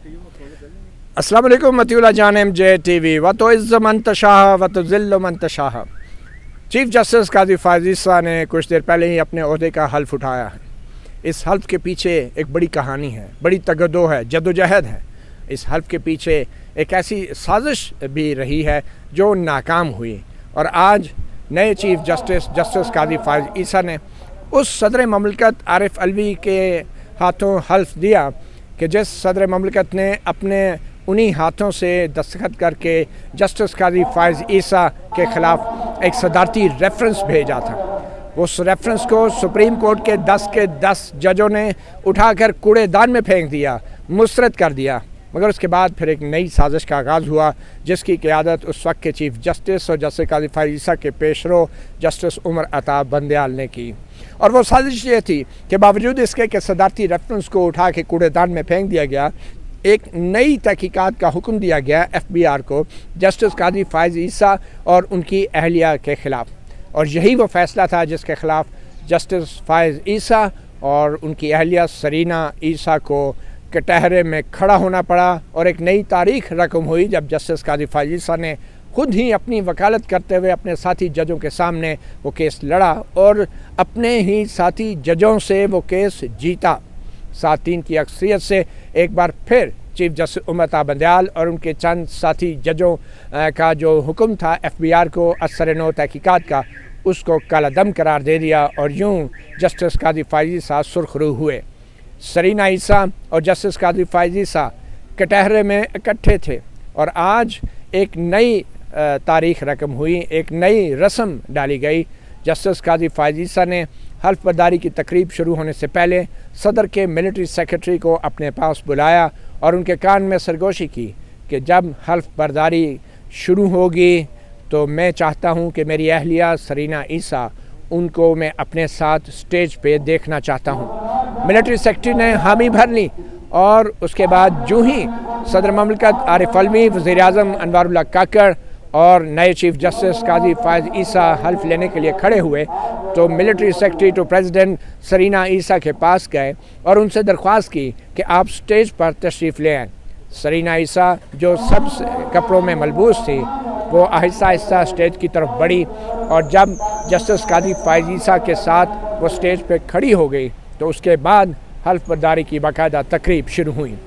अस्सलाम वालेकुम मतीउल्लाह जान MJ TV व तो इज़्ज़ मन तशाह व तो ज़िल्ल मन तशाह। चीफ जस्टिस काजी फ़ाइज़ ईसा ने कुछ देर पहले ही अपने ओहदे का हल्फ उठाया है। इस हल्फ के पीछे एक बड़ी कहानी है, बड़ी तगदो है, जद्दोजहद है। इस हल्फ के पीछे एक ऐसी साजिश भी रही है जो नाकाम हुई और आज नए चीफ जस्टिस काजी फ़ाइज़ ईसा ने उस सदर ममलकत आरिफ अलवी के हाथों हल्फ दिया कि जिस सदर ममलकत ने अपने उन्हीं हाथों से दस्तखत करके जस्टिस काजी फ़ाइज़ ईसा के ख़िलाफ़ एक सदारती रेफरेंस भेजा था। उस रेफरेंस को सुप्रीम कोर्ट के 10 जजों ने उठाकर कूड़ेदान में फेंक दिया, मुस्तरद कर दिया। मगर उसके बाद फिर एक नई साजिश का आगाज़ हुआ जिसकी क़यादत उस वक्त के चीफ जस्टिस और जस्टिस काजी फ़ाइज़ ईसा के पेशरो जस्टिस उमर अता बंदयाल ने की। और वो साजिश ये थी कि बावजूद इसके कि सदारती रेफरेंस को उठा के कूड़ेदान में फेंक दिया गया, एक नई तहकीकात का हुक्म दिया गया FBR को जस्टिस काजी फ़ाइज़ ईसा और उनकी अहलिया के ख़िलाफ़। और यही वो फ़ैसला था जिसके ख़िलाफ़ जस्टिस फ़ाइज़ ईसा और उनकी अहलिया सरीना ईसा को कटहरे में खड़ा होना पड़ा और एक नई तारीख़ रकम हुई जब जस्टिस काजी फ़ाइज़ ईसा ने खुद ही अपनी वकालत करते हुए अपने साथी जजों के सामने वो केस लड़ा और अपने ही साथी जजों से वो केस जीता। 7-3 की अक्सरियत से एक बार फिर चीफ जस्टिस उमर अता बंदयाल और उनके चंद साथी जजों का जो हुक्म था FBR को असर नो तहकीकात का, उसको कालादम करार दे दिया और यूँ जस्टिस काजी फ़ाइज़ ईसा सुर्खरू हुए। सरीना ईसा और जस्टिस काजी फ़ाइज़ ईसा कटहरे में इकट्ठे थे और आज एक नई तारीख़ रकम हुई, एक नई रस्म डाली गई। जस्टिस काजी फ़ाइज़ ईसा ने हल्फ बर्दारी की तकरीब शुरू होने से पहले सदर के मिलिट्री सेक्रेटरी को अपने पास बुलाया और उनके कान में सरगोशी की कि जब हल्फ बर्दारी शुरू होगी तो मैं चाहता हूं कि मेरी अहलिया सरीना ईसा, उनको मैं अपने साथ स्टेज पे देखना चाहता हूं। मिलिट्री सेक्रेटरी ने हामी भर ली और उसके बाद जो ही सदर ममलकत आरिफ अलवी, वज़ीर-ए-आज़म अनवारुल्लाह काकड़ और नए चीफ जस्टिस काजी फ़ाइज़ ईसा हल्फ लेने के लिए खड़े हुए तो military secretary to president Sarina Isa के पास गए और उनसे दरख्वास्त की कि आप स्टेज पर तशरीफ़ ले आएँ। सरीना ईसा जो सब कपड़ों में मलबूस थी वो आहिस्ता आहिस्ता स्टेज की तरफ बढ़ी और जब जस्टिस काजी फ़ाइज़ ईसा के साथ वो स्टेज पर खड़ी हो गई तो उसके बाद हल्फ बर्दारी की बाकायदा तकरीब शुरू हुई।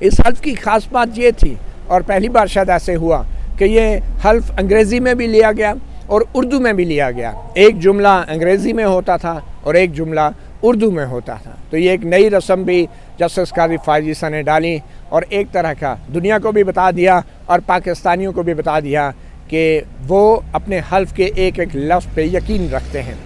इस हल्फ की ख़ास बात ये थी और पहली बार शायद ऐसे हुआ कि ये हल्फ अंग्रेज़ी में भी लिया गया और उर्दू में भी लिया गया। एक जुमला अंग्रेज़ी में होता था और एक जुमला उर्दू में होता था। तो ये एक नई रस्म भी जस्टिस काजी फ़ाइज़ ईसा ने डाली और एक तरह का दुनिया को भी बता दिया और पाकिस्तानियों को भी बता दिया कि वो अपने हल्फ के एक एक लफ्ज़ पे यकीन रखते हैं।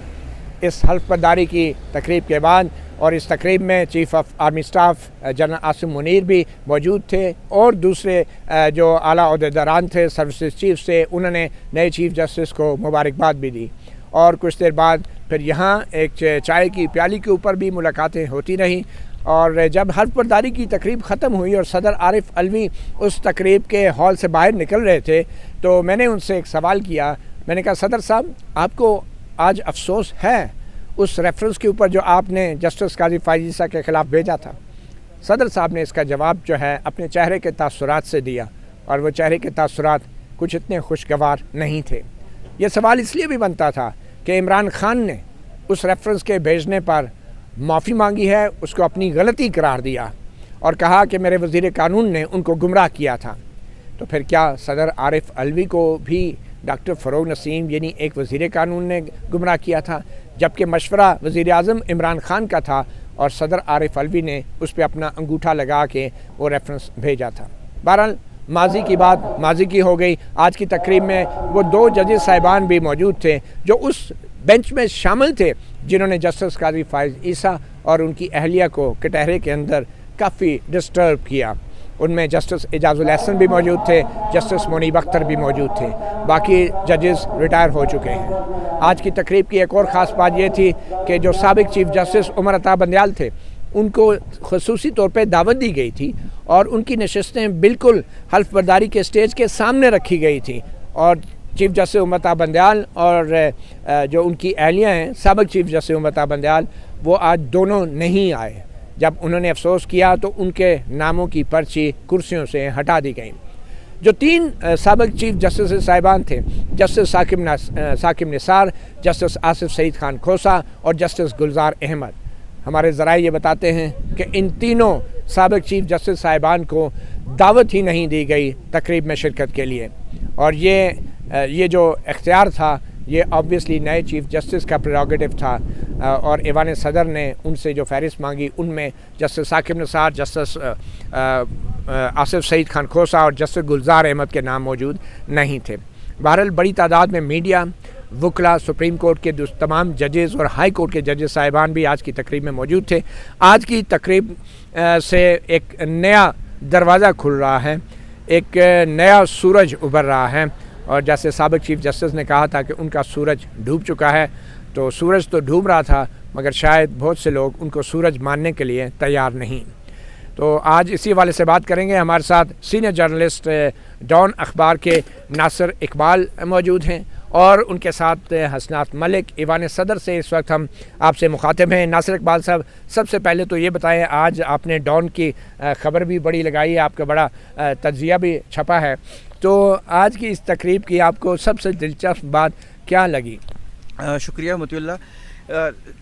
इस हल्फ बर्दारी की तकरीब के बाद और इस तकरीब में chief of army staff general Asim Munir भी मौजूद थे और दूसरे जो आला ओहदेदारान थे, सर्विसेज चीफ से, उन्होंने नए चीफ जस्टिस को मुबारकबाद भी दी। और कुछ देर बाद फिर यहाँ एक चाय की प्याली के ऊपर भी मुलाकातें होती रहीं और जब हल्फ बर्दारी की तकरीब ख़त्म हुई और सदर आरिफ अलवी उस तकरीब के हॉल से बाहर निकल रहे थे तो मैंने उनसे एक सवाल किया। मैंने कहा, सदर साहब, आपको आज अफसोस है उस रेफरेंस के ऊपर जो आपने जस्टिस काजी फ़ाइज़ ईसा के ख़िलाफ़ भेजा था? सदर साहब ने इसका जवाब जो है अपने चेहरे के तासुरात से दिया और वो चेहरे के तासुरात कुछ इतने खुशगवार नहीं थे। ये सवाल इसलिए भी बनता था कि इमरान खान ने उस रेफरेंस के भेजने पर माफ़ी मांगी है, उसको अपनी गलती करार दिया और कहा कि मेरे वज़ीर कानून ने उनको गुमराह किया था। तो फिर क्या सदर आरिफ अलवी को भी डॉक्टर फ़रोग़ नसीम यानी एक वज़ीर कानून ने गुमराह किया था, जबकि मशवरा वज़ीर-ए-आज़म इमरान खान का था और सदर आरिफ अलवी ने उस पर अपना अंगूठा लगा के वो रेफरेंस भेजा था। बहरहाल माजी की बात माजी की हो गई। आज की तकरीब में वो 2 जजेस साहिबान भी मौजूद थे जो उस बेंच में शामिल थे जिन्होंने जस्टिस काजी फ़ाइज़ ईसा और उनकी अहलिया को कटहरे के अंदर काफ़ी डिस्टर्ब किया। उनमें जस्टिस एजाजुल एहसन भी मौजूद थे, जस्टिस मुनीब अख्तर भी मौजूद थे, बाकी जजेस रिटायर हो चुके हैं। आज की तकरीब की एक और ख़ास बात ये थी कि जो साबिक चीफ जस्टिस उमर अता बंदयाल थे उनको ख़ुसूसी तौर पे दावत दी गई थी और उनकी नशस्तें बिल्कुल हल्फ बर्दारी के स्टेज के सामने रखी गई थी और चीफ जस्टिस उमर अता बंदयाल और जो उनकी अहलियाँ हैं साबिक चीफ जस्टिस उमर अता बंदयाल, वो आज दोनों नहीं आए। जब उन्होंने अफसोस किया तो उनके नामों की पर्ची कुर्सियों से हटा दी गई। जो 3 साबिक चीफ जस्टिस साहिबान थे, जस्टिस साकिब निसार, जस्टिस आसिफ सईद खान खोसा और जस्टिस गुलजार अहमद, हमारे ज़राए ये बताते हैं कि इन तीनों साबिक चीफ जस्टिस साहिबान को दावत ही नहीं दी गई तकरीब में शिरकत के लिए। और ये जो इख्तियार था ये ऑब्वियसली नए चीफ जस्टिस का प्रेरोगेटिव था और ईवान सदर ने उनसे जो फहरिस्त मांगी उनमें जस्टिस साकिब निसार, जस्टिस आसिफ सईद खान खोसा और जस्टिस गुलजार अहमद के नाम मौजूद नहीं थे। बहरहाल बड़ी तादाद में मीडिया, वकला, सुप्रीम कोर्ट के तमाम जजेस और हाई कोर्ट के जजेस साहिबान भी आज की तकरीब में मौजूद थे। आज की तकरीब से एक नया दरवाज़ा खुल रहा है, एक नया सूरज उभर रहा है। और जैसे साबिक चीफ जस्टिस ने कहा था कि उनका सूरज डूब चुका है, तो सूरज तो डूब रहा था मगर शायद बहुत से लोग उनको सूरज मानने के लिए तैयार नहीं। तो आज इसी हवाले से बात करेंगे। हमारे साथ सीनियर जर्नलिस्ट डॉन अखबार के नासिर इकबाल मौजूद हैं और उनके साथ हसनात मलिक। ईवान सदर से इस वक्त हम आपसे मुखातिब हैं। नासिर इकबाल साहब, सबसे पहले तो ये बताएं, आज आपने डॉन की ख़बर भी बड़ी लगाई है, आपका बड़ा तज्ज़िया भी छपा है, तो आज की इस तकरीब की आपको सबसे दिलचस्प बात क्या लगी? शुक्रिया मतिउल्लाह।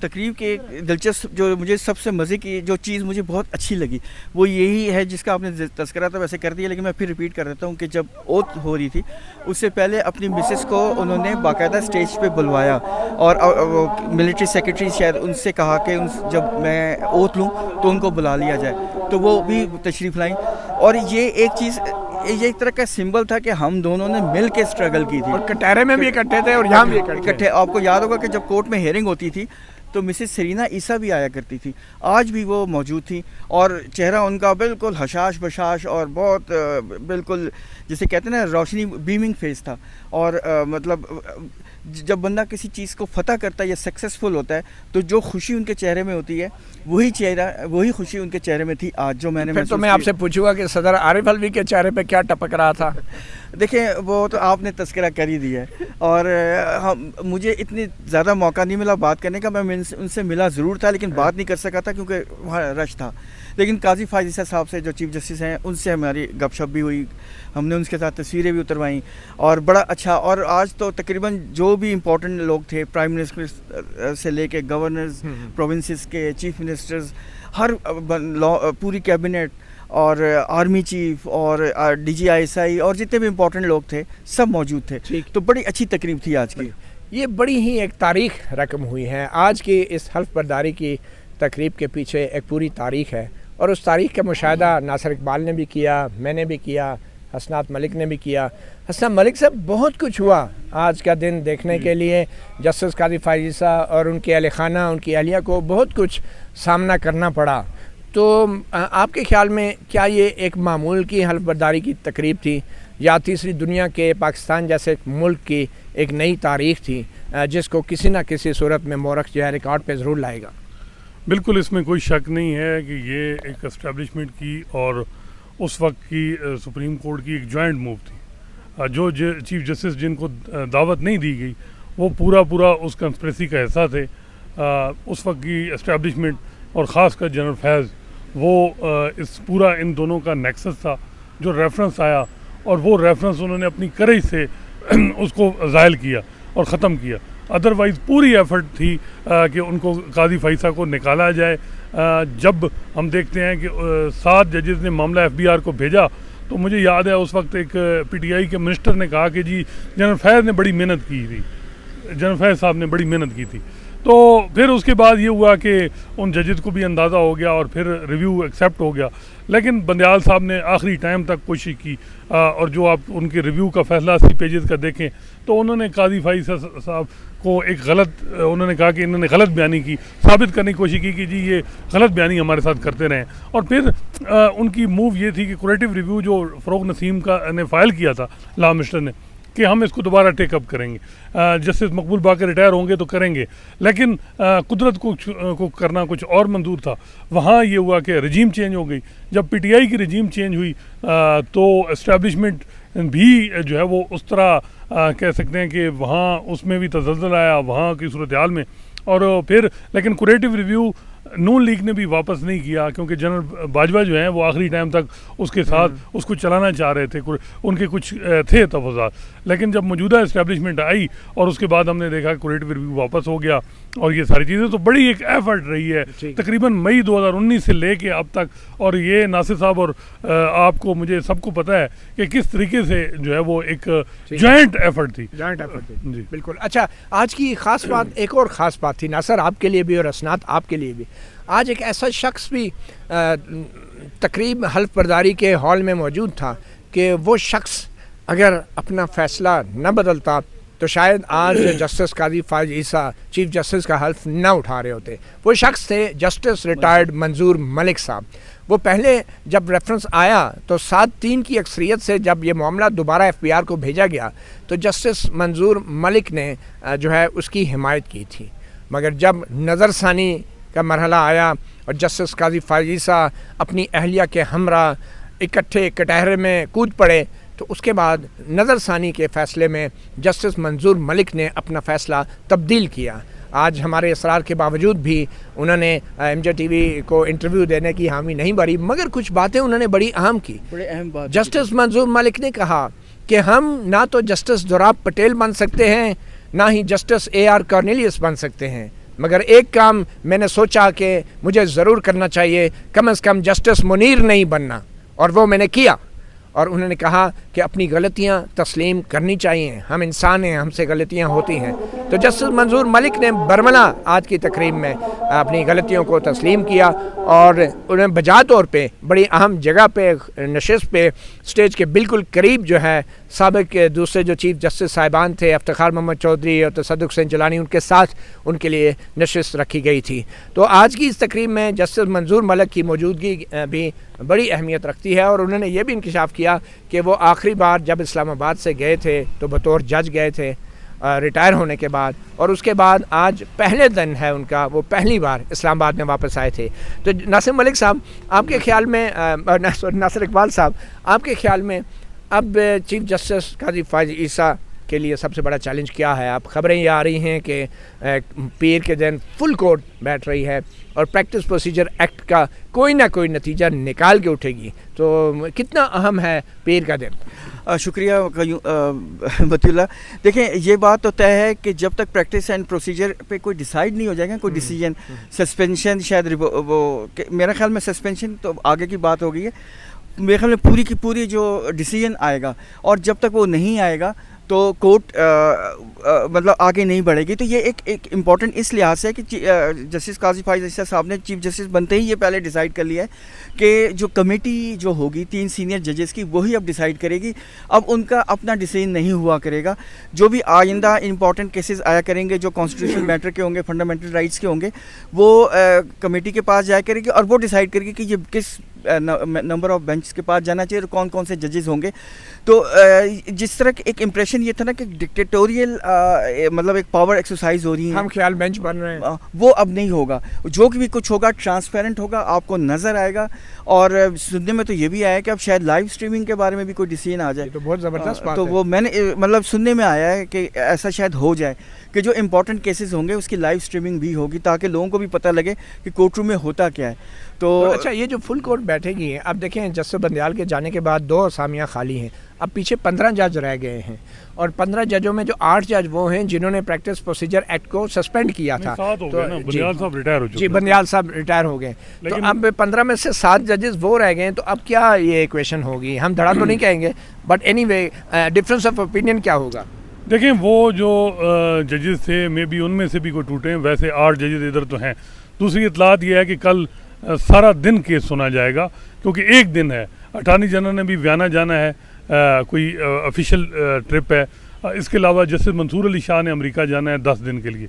तकरीब के दिलचस्प जो मुझे सबसे मज़े की जो चीज़ मुझे बहुत अच्छी लगी वो यही है जिसका आपने तज़किरा तो वैसे कर दिया, लेकिन मैं फिर रिपीट कर देता हूँ कि जब ओथ हो रही थी उससे पहले अपनी मिसेस को उन्होंने बाकायदा स्टेज पे बुलवाया और मिलिट्री सेक्रेटरी शायद उनसे कहा कि जब मैं ओथ लूँ तो उनको बुला लिया जाए, तो वो भी तशरीफ़ लाई। और ये एक चीज़, ये एक तरह का सिंबल था कि हम दोनों ने मिल के स्ट्रगल की थी और कटहरे में भी इकट्ठे थे और यहाँ भी इकट्ठे। आपको याद होगा कि जब कोर्ट में हेयरिंग होती थी तो मिसेस सरीना ईसा भी आया करती थी, आज भी वो मौजूद थी और चेहरा उनका बिल्कुल हशाश बशाश और बहुत बिल्कुल जिसे कहते हैं ना रोशनी, बीमिंग फेस था। और मतलब जब बंदा किसी चीज़ को फतह करता है या सक्सेसफुल होता है तो जो खुशी उनके चेहरे में होती है वही खुशी उनके चेहरे में थी आज जो मैंने। फिर तो मैं आपसे पूछूंगा कि सदर आरिफ अलवी के चेहरे पे क्या टपक रहा था? देखें, वो तो आपने तज़किरा कर ही दिया है और मुझे इतनी ज़्यादा मौका नहीं मिला बात करने का। मैं उनसे मिला ज़रूर था लेकिन बात नहीं कर सका था क्योंकि वहाँ रश था। लेकिन काजी फायद ईसा साहब से जो चीफ जस्टिस हैं उनसे हमारी गपशप भी हुई, हमने उनके साथ तस्वीरें भी उतरवाईं और बड़ा अच्छा। और आज तो तकरीबन जो भी इम्पोर्टेंट लोग थे, प्राइम मिनिस्टर से लेके गवर्नर्स, प्रोविंसेस के चीफ मिनिस्टर्स, हर पूरी कैबिनेट और आर्मी चीफ और DGISI और जितने भी इम्पोर्टेंट लोग थे सब मौजूद थे। तो बड़ी अच्छी तकरीब थी आज की। ये बड़ी ही एक तारीख रकम हुई है। आज की इस हल्फ बर्दारी की तकरीब के पीछे एक पूरी तारीख है और उस तारीख का मुशाहदा नासिर इकबाल ने भी किया, मैंने भी किया, हसनात मलिक ने भी किया। हसनात मलिक साहब, बहुत कुछ हुआ आज का दिन देखने के लिए। जस्टिस काजी फायद ईसा और उनके अहल खाना, उनकी अहलिया को बहुत कुछ सामना करना पड़ा। तो आपके ख्याल में क्या ये एक मामूल की हल्फ बर्दारी की तकरीब थी या तीसरी दुनिया के पाकिस्तान जैसे मुल्क की एक नई तारीख थी जिसको किसी न किसी सूरत में मोरख जो है रिकॉर्ड पे ज़रूर लाएगा? बिल्कुल, इसमें कोई शक नहीं है कि ये एक एस्टेब्लिशमेंट की और उस वक्त की सुप्रीम कोर्ट की एक जॉइंट मूव थी। जो चीफ जस्टिस जिनको दावत नहीं दी गई वो पूरा उस कंस्पिरेसी का हिस्सा थे। उस वक्त की एस्टेब्लिशमेंट और ख़ासकर जनरल फैज़ वो इस पूरा इन दोनों का नेक्सस था जो रेफरेंस आया और वो रेफरेंस उन्होंने अपनी करेज से उसको ज़ायल किया और ख़त्म किया। अदरवाइज़ पूरी एफर्ट थी कि उनको काजी फैसा को निकाला जाए। जब हम देखते हैं कि 7 जजेस ने मामला FBR को भेजा तो मुझे याद है उस वक्त एक PTI के मिनिस्टर ने कहा कि जी जनरल फैज़ ने बड़ी मेहनत की थी, जनरल फैज़ साहब ने बड़ी मेहनत की थी। तो फिर उसके बाद ये हुआ कि उन जजेस को भी अंदाज़ा हो गया और फिर रिव्यू एक्सेप्ट हो गया। लेकिन बंदयाल साहब ने आखिरी टाइम तक कोशिश की और जो आप उनके रिव्यू का फैसला 80 पेजेस का देखें तो उन्होंने काजी फैज़ साहब को एक गलत, उन्होंने कहा कि इन्होंने गलत बयानी की, साबित करने की कोशिश की कि जी ये गलत बयानी हमारे साथ करते रहें। और फिर उनकी मूव ये थी कि कुरेटिव रिव्यू जो फ़रोग नसीम का ने फ़ाइल किया था लॉ मिनिस्टर ने कि हम इसको दोबारा टेकअप करेंगे, जस्टिस मकबूल बाकर रिटायर होंगे तो करेंगे, लेकिन कुदरत को करना कुछ और मंजूर था। वहाँ ये हुआ कि रजीम चेंज हो गई। जब PTI की रजीम चेंज हुई तो इस्टेब्लिशमेंट भी जो है वो उस तरह कह सकते हैं कि वहाँ उसमें भी तज़ल्ज़ुल आया वहाँ की सूरत हाल में। और फिर लेकिन कुरेटिव रिव्यू नून लीग ने भी वापस नहीं किया, क्योंकि जनरल बाजवा जो हैं वो आखिरी टाइम तक उसके साथ उसको चलाना चाह रहे थे, उनके कुछ थे तफज़ात। लेकिन जब मौजूदा इस्टेब्लिशमेंट आई और उसके बाद हमने देखा कुरेटिव रिव्यू वापस हो गया और ये सारी चीज़ें, तो बड़ी एक एफर्ट रही है तकरीबन मई 2019 से लेके अब तक। और ये नासिर साहब और आपको मुझे सबको पता है कि किस तरीके से जो है वो एक जॉइंट एफर्ट थी जी बिल्कुल। अच्छा, आज की ख़ास बात, एक और ख़ास बात थी नासर आपके लिए भी और असनात आपके लिए भी। आज एक ऐसा शख्स भी तकरीब हल्फ बर्दारी के हॉल में मौजूद था कि वो शख्स अगर अपना फ़ैसला न बदलता तो शायद आज जस्टिस काजी फायज ईसा चीफ जस्टिस का हल्फ न उठा रहे होते। वो शख्स थे जस्टिस रिटायर्ड मंजूर मलिक साहब। वो पहले जब रेफरेंस आया तो 7-3 की अक्सरियत से जब ये मामला दोबारा FBI को भेजा गया तो जस्टिस मंजूर मलिक ने जो है उसकी हिमायत की थी। मगर जब नज़रसानी का मरहला आया और जस्टिस काजी फायज ईसा अपनी अहलिया के हमरा इकट्ठे कटहरे में कूद पड़े तो उसके बाद नज़रसानी के फ़ैसले में जस्टिस मंजूर मलिक ने अपना फ़ैसला तब्दील किया। आज हमारे इसरार के बावजूद भी उन्होंने MJ TV को इंटरव्यू देने की हामी नहीं भरी, मगर कुछ बातें उन्होंने बड़ी अहम की। बड़े अहम बात जस्टिस मंजूर मलिक ने कहा कि हम ना तो जस्टिस जोराब पटेल बन सकते हैं ना ही जस्टिस AR कॉर्नेलियस बन सकते हैं, मगर एक काम मैंने सोचा कि मुझे ज़रूर करना चाहिए, कम से कम जस्टिस मुनीर नहीं बनना, और वो मैंने किया। और उन्होंने कहा कि अपनी गलतियां तस्लीम करनी चाहिए, हम इंसान हैं, हमसे गलतियां होती हैं। तो जस्टिस मंजूर मलिक ने बरमला आज की तकरीब में अपनी गलतियों को तस्लीम किया और उन्हें बजा तौर पे बड़ी अहम जगह पे नशिस्त पे स्टेज के बिल्कुल करीब जो है साबिक दूसरे जो चीफ जस्टिस साहिबान थे इफ्तिखार मोहम्मद चौधरी और तसद्दुक़ हुसैन जिलानी, उनके साथ उनके लिए नशिस्त रखी गई थी। तो आज की इस तकरीब में जस्टिस मंजूर मलिक की मौजूदगी भी बड़ी अहमियत रखती है। और उन्होंने ये भी इंकशाफ किया कि वो आखिरी बार जब इस्लामाबाद से गए थे तो बतौर जज गए थे रिटायर होने के बाद, और उसके बाद आज पहले दिन है उनका, वो पहली बार इस्लामाबाद में वापस आए थे। तो नासिर मलिक साहब आपके ख्याल में, नासिर इकबाल साहब आपके ख्याल में अब चीफ जस्टिस काजी फायज ईसा के लिए सबसे बड़ा चैलेंज क्या है? आप खबरें ये आ रही हैं कि पीर के दिन फुल कोर्ट बैठ रही है और प्रैक्टिस प्रोसीजर एक्ट का कोई ना कोई नतीजा निकाल के उठेगी, तो कितना अहम है पीर का दिन? शुक्रिया बतुल्ला। देखें, ये बात तो तय है कि जब तक प्रैक्टिस एंड प्रोसीजर पे कोई डिसाइड नहीं हो जाएगा, कोई डिसीजन, सस्पेंशन शायद वो मेरा ख्याल में सस्पेंशन तो आगे की बात हो गई है। मेरे ख्याल में पूरी की पूरी जो डिसीजन आएगा, और जब तक वो नहीं आएगा तो कोर्ट मतलब आगे नहीं बढ़ेगी। तो ये एक इम्पॉर्टेंट इस लिहाज से है कि जस्टिस काजी फायज ईसा साहब ने चीफ जस्टिस बनते ही ये पहले डिसाइड कर लिया है कि जो कमेटी जो होगी 3 सीनियर जजेस की, वही अब डिसाइड करेगी। अब उनका अपना डिसीजन नहीं हुआ करेगा। जो भी आइंदा इंपॉर्टेंट केसेस आया करेंगे, जो कॉन्स्टिट्यूशनल मैटर के होंगे, फंडामेंटल राइट्स के होंगे, वो कमेटी के पास जाया करेगी और वो डिसाइड करेगी कि ये किस नंबर ऑफ बेंच के पास जाना चाहिए और कौन कौन से जजेस होंगे। तो जिस तरह एक इम्प्रेशन ये था ना कि डिक्टेटोरियल मतलब एक पावर एक्सरसाइज हो रही है, हम ख्याल बेंच बन रहे हैं, वो अब नहीं होगा। जो भी कुछ होगा ट्रांसपेरेंट होगा, आपको नज़र आएगा। और सुनने में तो ये भी आया है कि अब शायद लाइव स्ट्रीमिंग के बारे में भी कोई डिसीजन आ जाए, तो बहुत ज़बरदस्त बात तो है। वो मैंने मतलब सुनने में आया है कि ऐसा शायद हो जाए कि जो इंपॉर्टेंट केसेस होंगे उसकी लाइव स्ट्रीमिंग भी होगी, ताकि लोगों को भी पता लगे कि कोर्ट रूम में होता क्या है। तो अच्छा, ये जो फुल कोर्ट बैठेगी, अब देखें जस्टिस बंदयाल के जाने के बाद 2 असामियाँ खाली हैं, अब पीछे 15 जज रह गए हैं, और 15 जजों में जो 8 जज वो हैं जिन्होंने प्रैक्टिस प्रोसीजर एक्ट को सस्पेंड किया था। तो बंदयाल साहब रिटायर हो चुके। जी, बंदयाल साहब रिटायर हो गए, तो अब 15 में से 7 जजेस वो रह गए हैं। तो अब क्या ये इक्वेशन होगी? हम धड़ा तो नहीं कहेंगे, but anyway difference of opinion क्या होगा? देखें, वो जो जजेस थे मे बी उनमें से भी कोई टूटे हैं, वैसे 8 जजेस इधर तो हैं। दूसरी इतलात ये है कि कल सारा दिन केस सुना जाएगा, क्योंकि एक दिन है। अटॉर्नी जनरल ने भी वियना जाना है, कोई ऑफिशियल ट्रिप है। इसके अलावा जस्टिस मंसूर अली शाह ने अमेरिका जाना है 10 दिन के लिए।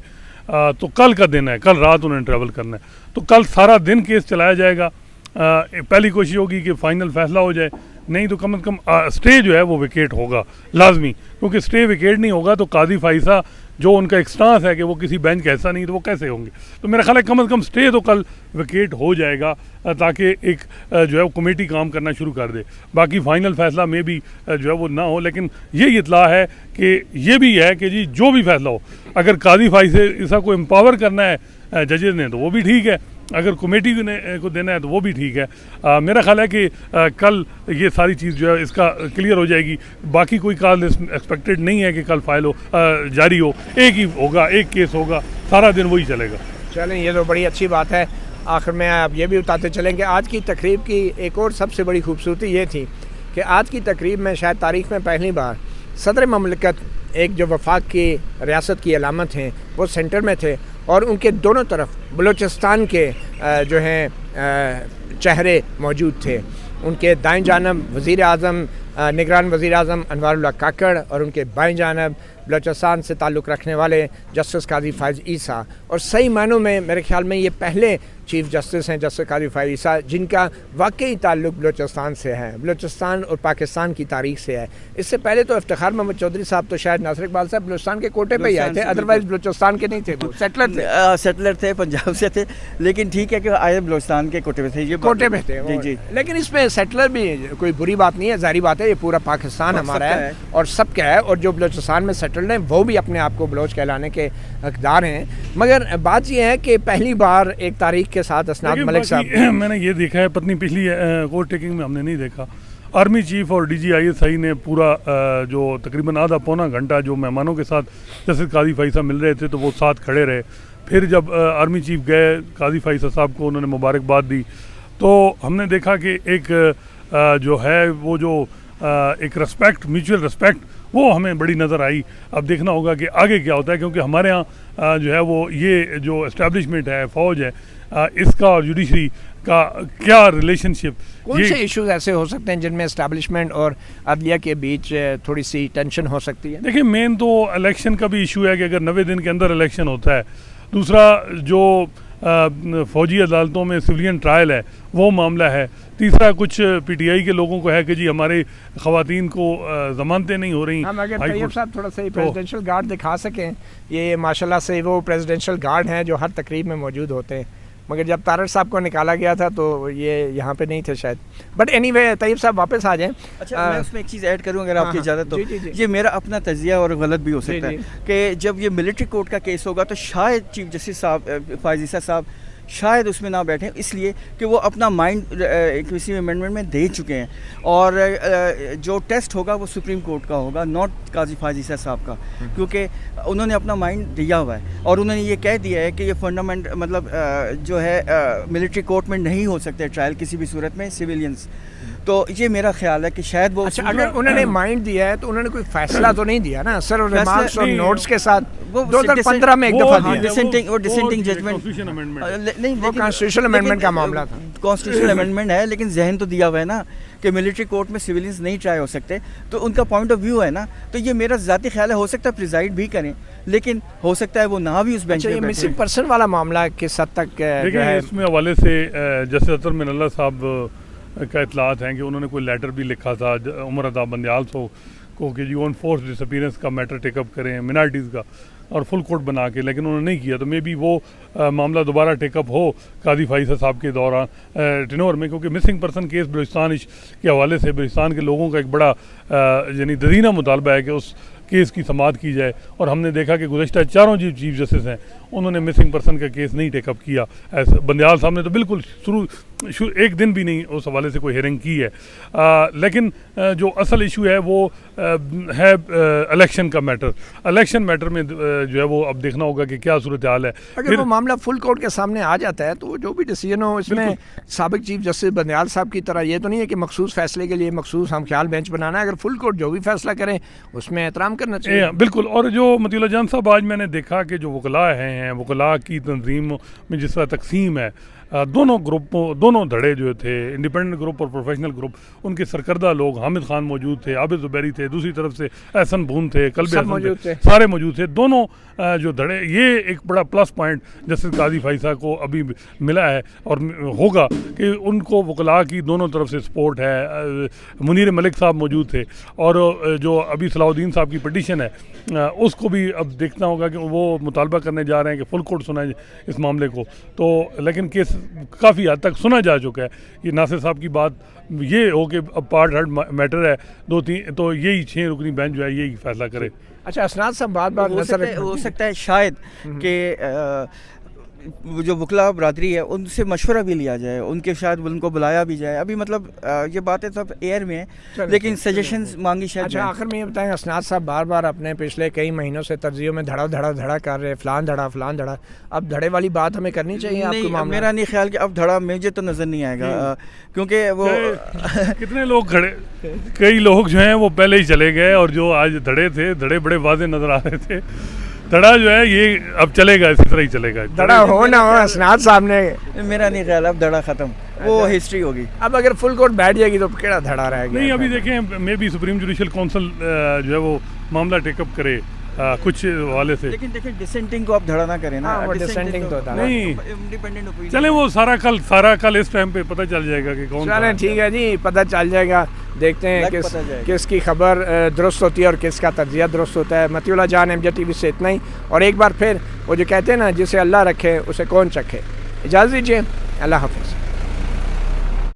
तो कल का दिन है, कल रात उन्हें ट्रैवल करना है, तो कल सारा दिन केस चलाया जाएगा। पहली कोशिश होगी कि फ़ाइनल फैसला हो जाए, नहीं तो कम से कम स्टे जो है वो विकेट होगा लाजमी, क्योंकि स्टे विकेट नहीं होगा तो काजी फाइसा जो उनका एक स्टांस है कि वो किसी बेंच का ऐसा नहीं, तो वो कैसे होंगे? तो मेरा ख्याल है कम से कम स्टे तो कल विकेट हो जाएगा, ताकि एक जो है वो कमेटी काम करना शुरू कर दे। बाकी फ़ाइनल फैसला में भी जो है वो ना हो, लेकिन ये इतला है कि ये भी है कि जी जो भी फैसला हो, अगर काजी फाइसा को एम्पावर करना है जजेस ने तो वो भी ठीक है, अगर कमेटी को देना है तो वो भी ठीक है। मेरा ख्याल है कि कल ये सारी चीज़ जो है इसका क्लियर हो जाएगी। बाकी कोई कॉल एक्सपेक्टेड नहीं है कि कल फाइल हो जारी हो, एक ही होगा, एक केस होगा, सारा दिन वही चलेगा। चलें, ये तो बड़ी अच्छी बात है। आखिर में आप ये भी बताते चलेंगे आज की तकरीब की एक और सबसे बड़ी खूबसूरती ये थी कि आज की तकरीब में शायद तारीख़ में पहली बार सदर ममलिकत, एक जो वफाक की रियासत की अलामत हैं, वो सेंटर में थे और उनके दोनों तरफ बलूचिस्तान के जो हैं चेहरे मौजूद थे। उनके दाएं जानब वज़ीर आज़म, निगरान वज़ीर आज़म अनवारुल्लाह काकड़ और उनके बाएं जानब बलूचिस्तान से ताल्लुक़ रखने वाले जस्टिस काजी फ़ाइज़ ईसा। और सही मानों में मेरे ख़्याल में ये पहले चीफ़ जस्टिस हैं जस्टिस काजी फ़ाइज़ ईसा जिनका वाकई ताल्लुक़ बलूचिस्तान से है, बलूचिस्तान और पाकिस्तान की तारीख़ से है। इससे पहले तो इफ्तिखार मोहम्मद चौधरी साहब तो शायद नासिर इकबाल साहब बलूचिस्तान के कोटे पे ही आए थे, अदरवाइज़ बलूचिस्तान के नहीं थे, वो सेटलर थे, पंजाब से थे, लेकिन ठीक है कि आए बलूचिस्तान के कोटे में थे, ये कोटे में थे जी जी। लेकिन इसमें सेटलर भी कोई बुरी बात नहीं है, जाहिर बात है ये पूरा पाकिस्तान हमारा है और सबका है, और जो बलूचिस्तान में सेटल्ड हैं वो भी अपने आप को बलोच कहलाने के हकदार हैं। मगर बात यह है कि पहली बार एक तारीख के साथ असनाद मलिक साहब, मैंने ये देखा है, पत्नी पिछली कोर्ट टेकिंग में हमने नहीं देखा, आर्मी चीफ और DGISI ने पूरा जो तकरीबन आधा पौना घंटा जो मेहमानों के साथ जस्टिस काजी फ़ाइज़ा मिल रहे थे तो वो साथ खड़े रहे। फिर जब आर्मी चीफ गए, काजी फ़ाइज़ा साहब को उन्होंने मुबारकबाद दी, तो हमने देखा कि एक जो है वो जो एक रिस्पेक्ट, म्यूचुअल रिस्पेक्ट, वो हमें बड़ी नज़र आई। अब देखना होगा कि आगे क्या होता है, क्योंकि हमारे यहाँ जो है वो ये जो इस्टेब्लिशमेंट है, फ़ौज है, इसका और जुडिशरी का क्या रिलेशनशिप, कौन से इश्यूज ऐसे हो सकते हैं जिनमें इस्टेब्लिशमेंट और अदलिया के बीच थोड़ी सी टेंशन हो सकती है? देखिए, मेन तो इलेक्शन का भी इशू है कि अगर 90 दिन के अंदर इलेक्शन होता है। दूसरा जो फ़ौजी अदालतों में सिविलियन ट्रायल है वो मामला है। तीसरा कुछ PTI के लोगों को है कि जी हमारे ख़वातीन को ज़मानतें नहीं हो रही। हम अगर तैयब साहब थोड़ा सा प्रेसिडेंशियल गार्ड दिखा सकें, ये माशाल्लाह से वो प्रेसिडेंशियल गार्ड हैं जो हर तकरीब में मौजूद होते हैं, मगर जब तारड़ साहब को निकाला गया था तो ये यहाँ पे नहीं थे शायद। बट एनीवे तैयब साहब वापस आ जाएं। अच्छा, मैं उसमें एक चीज़ ऐड करूँ अगर आपकी इजाज़त तो। जी। ये मेरा अपना तजिया और गलत भी हो सकता है कि जब ये मिलिट्री कोर्ट का केस होगा तो शायद चीफ जस्टिस साहब फ़ाइज़ ईसा साहब शायद उसमें ना बैठें, इसलिए कि वो अपना माइंड किसी अमेंडमेंट में दे चुके हैं और जो टेस्ट होगा वो सुप्रीम कोर्ट का होगा, नॉट काजी फ़ाइज़ ईसा साहब का, क्योंकि उन्होंने अपना माइंड दिया हुआ है और उन्होंने ये कह दिया है कि ये फंडामेंट मतलब जो है मिलिट्री कोर्ट में नहीं हो सकते ट्रायल किसी भी सूरत में सिविलियंस। तो ये मेरा ख्याल है कि शायद वो अच्छा, अगर उन्होंने माइंड दिया है तो उन्होंने कोई फैसला तो नहीं दिया ना सर, रिमार्क्स और नोट्स के साथ 2015 में एक दफ़ा दिया। डिसेंटिंग जजमेंट नहीं, वो कॉन्स्टिट्यूशनल अमेंडमेंट का मामला था। कॉन्स्टिट्यूशनल अमेंडमेंट है, लेकिन जहन तो दिया हुआ है ना कि मिलिट्री कोर्ट में सिविलियंस नहीं ट्राई हो सकते, तो उनका पॉइंट ऑफ व्यू है ना। तो ये मेरा ज़ाती ख्याल है, हो सकता है प्रिजाइड भी करें, लेकिन हो सकता है वो ना भी उस बेंच पे बैठे। मिसिंग पर्सन वाला मामला किस हद तक देखिए, इसमें हवाले से जस्टिस अतर मिनल्ला साहब का इतलात हैं कि उन्होंने कोई लेटर भी लिखा था उमर अता बंदयाल को कि जी ऑन फोर्स डिसअपीयरेंस का मैटर टेकअप करें मिनॉरिटीज़ का और फुल कोर्ट बना के, लेकिन उन्होंने नहीं किया। तो मे बी वो मामला दोबारा टेकअप हो काजी फ़ाइज़ा साहब के दौरान टेनोर में, क्योंकि मिसिंग पर्सन केस बलूचिस्तान के हवाले से बलूचिस्तान के लोगों का एक बड़ा यानी दरीना मुतालबा है कि उस केस की समाअत की जाए। और हमने देखा कि गुज़श्ता चारों चीफ जस्टिस हैं उन्होंने मिसिंग पर्सन का केस नहीं टेकअप किया। ऐसे बंदयाल साहब ने तो बिल्कुल शुरू एक दिन भी नहीं उस हवाले से कोई हियरिंग की है। लेकिन जो असल इशू है वो है इलेक्शन का मैटर। इलेक्शन मैटर में जो है वो अब देखना होगा कि क्या सूरत हाल है। अगर वो मामला फुल कोर्ट के सामने आ जाता है तो जो भी डिसीजन हो इसमें साबिक चीफ जस्टिस बंदयाल साहब की तरह ये तो नहीं है कि मखसूस फैसले के लिए मखसूस हम ख्याल बेंच बनाना है। अगर फुल कोर्ट जो भी फैसला करें उसमें एहतराम करना चाहिए। बिल्कुल। और जो मतीउल्लाह जान साहब, आज मैंने देखा कि जो वकला हैं, वकला की तंजीम में जिस तरह तकसीम है, दोनों ग्रुपों, दोनों धड़े जो थे, इंडिपेंडेंट ग्रुप और प्रोफेशनल ग्रुप, उनके सरकर्दा लोग हामिद खान मौजूद थे, आबिद ज़ुबैरी थे, दूसरी तरफ से एहसन बून थे, कल्बे हसन थे, सारे मौजूद थे। दोनों जो धड़े, ये एक बड़ा प्लस पॉइंट जस्टिस काजी फ़ाइज़ा को अभी मिला है और होगा कि उनको वकला की दोनों तरफ से सपोर्ट है। मुनीर मलिक साहब मौजूद थे और जो अभी सलाउद्दीन साहब की पिटीशन है उसको भी अब देखना होगा कि वो मुतालबा करने जा रहे हैं कि फुल कोर्ट सुनाए इस मामले को। तो लेकिन केस काफ़ी हद तक सुना जा चुका है। ये नासिर साहब की बात ये हो कि अब पार्ट हर्ड मैटर है 2-3, तो यही 6 रुकनी बेंच जो है यही फैसला करे। अच्छा, असनाद साहब बार-बार हो सकता है शायद कि जो वकला बरादरी है उनसे मशवरा भी लिया जाए, उनके शायद उनको बुलाया भी जाए। अभी मतलब ये बातें सब एयर में है, लेकिन सजेशंस मांगी शायद अच्छा, जाए। आखिर में ये बताएं, असनाद साहब बार बार अपने पिछले कई महीनों से तर्जियों में धड़ा कर रहे, फलान धड़ा, अब धड़े वाली बात हमें करनी चाहिए आपको नहीं, मामला? मेरा नहीं ख्याल कि अब धड़ा मुझे तो नज़र नहीं आएगा, क्योंकि वो कितने लोग खड़े, कई लोग जो हैं वो पहले ही चले गए, और जो आज धड़े थे, धड़े बड़े वाज़े नजर आ रहे थे। धड़ा जो है ये अब चलेगा, इसी तरह ही चलेगा। धड़ा हो ना हो, असनाद साहब ने, मेरा नहीं ख्याल अब धड़ा ख़त्म, वो हिस्ट्री होगी। अब अगर फुल कोर्ट बैठ जाएगी तो केड़ा धड़ा रह गया? नहीं, अभी देखें, may be supreme judicial council जो है वो मामला टेकअप करे कुछ हवाले से। लेकिन देखिए डिसेंटिंग को आप धड़ा ना करें ना, हाँ, वो डिसेंटिंग तो था। नहीं, इंडिपेंडेंट ओपिनियन। चले वो सारा कल इस टाइम पे पता चल जाएगा कि कौन। चलें, ठीक है जी, पता चल जाएगा। देखते हैं किसकी खबर दुरुस्त होती है और किसका तज्जिया दुरुस्त होता है। मतीउल्लाह जान MJTV से इतना ही। और एक बार फिर वो जो कहते हैं ना, जिसे अल्लाह रखे उसे कौन चखे। इजाज़त दीजिए, अल्लाह हाफ़िज़।